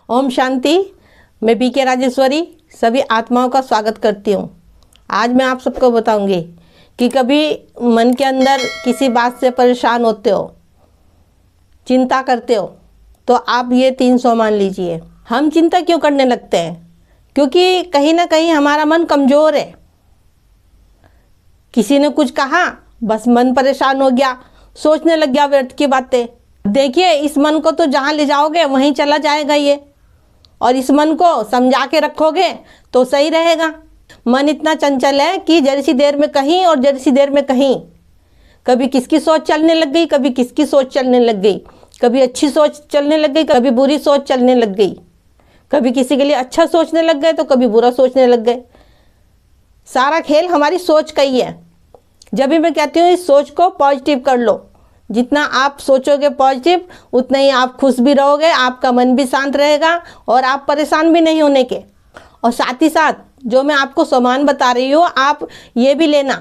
ओम शांति। मैं बीके राजेश्वरी सभी आत्माओं का स्वागत करती हूँ। आज मैं आप सबको बताऊंगी कि कभी मन के अंदर किसी बात से परेशान होते हो, चिंता करते हो, तो आप ये 300 मान लीजिए। हम चिंता क्यों करने लगते हैं? क्योंकि कहीं ना कहीं हमारा मन कमज़ोर है। किसी ने कुछ कहा, बस मन परेशान हो गया, सोचने लग गया व्यर्थ की बातें। देखिए, इस मन को तो जहाँ ले जाओगे वहीं चला जाएगा ये, और इस मन को समझा के रखोगे तो सही रहेगा। मन इतना चंचल है कि जरा सी देर में कहीं और जरा सी देर में कहीं, कभी किसकी सोच चलने लग गई, कभी किसकी सोच चलने लग गई, कभी अच्छी सोच चलने लग गई, कभी बुरी सोच चलने लग गई, कभी किसी के लिए अच्छा सोचने लग गए तो कभी बुरा सोचने लग गए। सारा खेल हमारी सोच का ही है। जब भी मैं कहती हूँ इस सोच को पॉजिटिव कर लो, जितना आप सोचोगे पॉजिटिव उतना ही आप खुश भी रहोगे, आपका मन भी शांत रहेगा और आप परेशान भी नहीं होने के। और साथ ही साथ जो मैं आपको सामान बता रही हूँ आप ये भी लेना।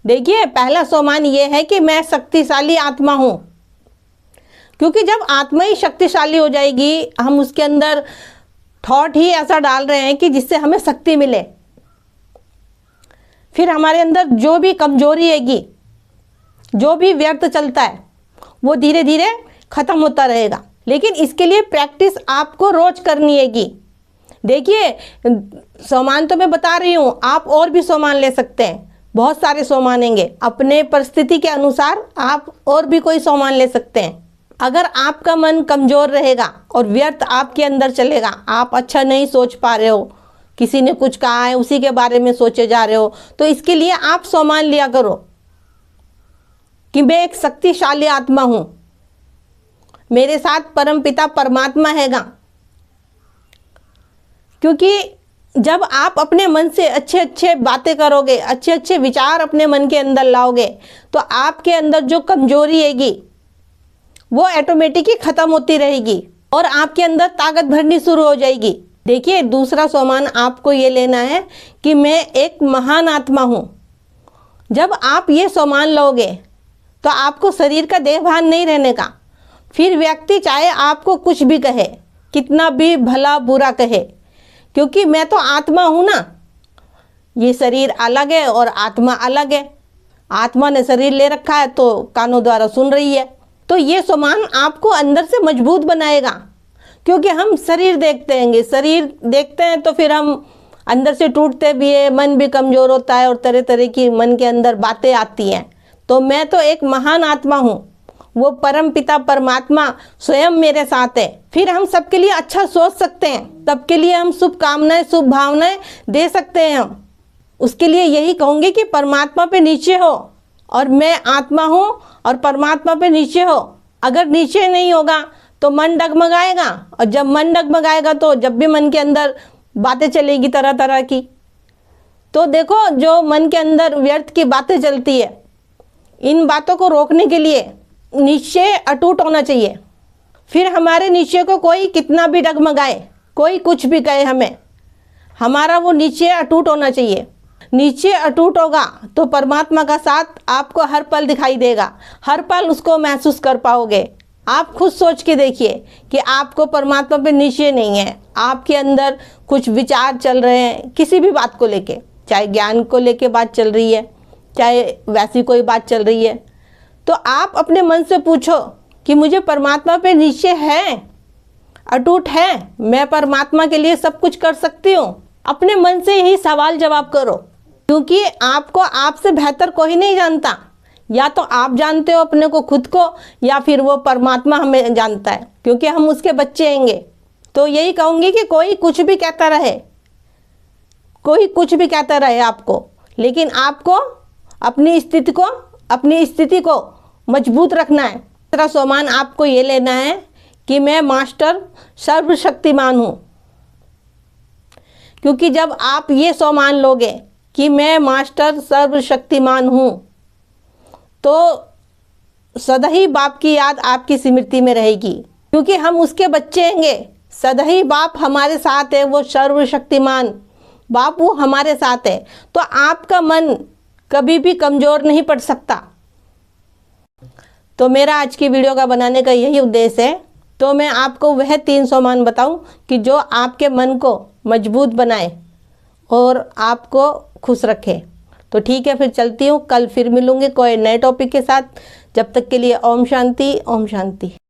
देखिए, पहला सामान ये है कि मैं शक्तिशाली आत्मा हूँ। क्योंकि जब आत्मा ही शक्तिशाली हो जाएगी, हम उसके अंदर थॉट ही ऐसा डाल रहे हैं कि जिससे हमें शक्ति मिले, फिर हमारे अंदर जो भी कमजोरी हैगी, जो भी व्यर्थ चलता है, वो धीरे धीरे खत्म होता रहेगा। लेकिन इसके लिए प्रैक्टिस आपको रोज करनी हैगी। देखिए, सामान तो मैं बता रही हूँ, आप और भी सामान ले सकते हैं। बहुत सारे सामान हैंगे, अपने परिस्थिति के अनुसार आप और भी कोई सामान ले सकते हैं। अगर आपका मन कमज़ोर रहेगा और व्यर्थ आपके अंदर चलेगा, आप अच्छा नहीं सोच पा रहे हो, किसी ने कुछ कहा है उसी के बारे में सोचे जा रहे हो, तो इसके लिए आप सामान लिया करो कि मैं एक शक्तिशाली आत्मा हूँ, मेरे साथ परमपिता परमात्मा हैगा। क्योंकि जब आप अपने मन से अच्छे अच्छे बातें करोगे, अच्छे अच्छे विचार अपने मन के अंदर लाओगे, तो आपके अंदर जो कमजोरी हैगी वो ऑटोमेटिक ही ख़त्म होती रहेगी और आपके अंदर ताकत भरनी शुरू हो जाएगी। देखिए, दूसरा सामान आपको ये लेना है कि मैं एक महान आत्मा हूँ। जब आप ये सामान लोगे तो आपको शरीर का देहभान नहीं रहने का। फिर व्यक्ति चाहे आपको कुछ भी कहे, कितना भी भला बुरा कहे, क्योंकि मैं तो आत्मा हूँ ना। ये शरीर अलग है और आत्मा अलग है। आत्मा ने शरीर ले रखा है तो कानों द्वारा सुन रही है। तो ये सामान आपको अंदर से मजबूत बनाएगा। क्योंकि हम शरीर देखते हैंगे, शरीर देखते हैं तो फिर हम अंदर से टूटते भी है, मन भी कमज़ोर होता है और तरह तरह की मन के अंदर बातें आती हैं। तो मैं तो एक महान आत्मा हूँ, वो परम पिता परमात्मा स्वयं मेरे साथ है। फिर हम सबके लिए अच्छा सोच सकते हैं, सबके लिए हम शुभ कामनाएं, शुभ भावनाएं दे सकते हैं। हम उसके लिए यही कहूँगी कि परमात्मा पे नीचे हो, और मैं आत्मा हूँ और परमात्मा पे नीचे हो। अगर नीचे नहीं होगा तो मन डगमगाएगा, और जब मन डगमगाएगा तो जब भी मन के अंदर बातें चलेगी तरह तरह की, तो देखो जो मन के अंदर व्यर्थ की बातें चलती है, इन बातों को रोकने के लिए निश्चय अटूट होना चाहिए। फिर हमारे निश्चय को कोई कितना भी डगमगाए, कोई कुछ भी कहे, हमारा वो निश्चय अटूट होना चाहिए। निश्चय अटूट होगा तो परमात्मा का साथ आपको हर पल दिखाई देगा, हर पल उसको महसूस कर पाओगे। आप खुद सोच के देखिए कि आपको परमात्मा पे निश्चय नहीं है, आपके अंदर कुछ विचार चल रहे हैं किसी भी बात को लेके, चाहे ज्ञान को लेके बात चल रही है, चाहे वैसी कोई बात चल रही है, तो आप अपने मन से पूछो कि मुझे परमात्मा पे निश्चय है, अटूट है, मैं परमात्मा के लिए सब कुछ कर सकती हूँ। अपने मन से ही सवाल जवाब करो, क्योंकि आपको आपसे बेहतर कोई नहीं जानता। या तो आप जानते हो अपने को, खुद को, या फिर वो परमात्मा हमें जानता है, क्योंकि हम उसके बच्चे हैंगे। तो यही कहूँगी कि कोई कुछ भी कहता रहे, कोई कुछ भी कहता रहे आपको, लेकिन आपको अपनी स्थिति को मजबूत रखना है। दूसरा सामान आपको ये लेना है कि मैं मास्टर सर्वशक्तिमान हूँ। क्योंकि जब आप ये सामान लोगे कि मैं मास्टर सर्वशक्तिमान हूँ, तो सदा ही बाप की याद आपकी स्मृति में रहेगी, क्योंकि हम उसके बच्चे हैंगे। सदा ही बाप हमारे साथ है, वो सर्वशक्तिमान बाप वो हमारे साथ है। तो आपका मन कभी भी कमज़ोर नहीं पड़ सकता। तो मेरा आज की वीडियो का बनाने का यही उद्देश्य है तो मैं आपको वह 3 सोमान बताऊं कि जो आपके मन को मजबूत बनाए और आपको खुश रखे। तो ठीक है, फिर चलती हूँ, कल फिर मिलूंगी कोई नए टॉपिक के साथ। जब तक के लिए ओम शांति, ओम शांति।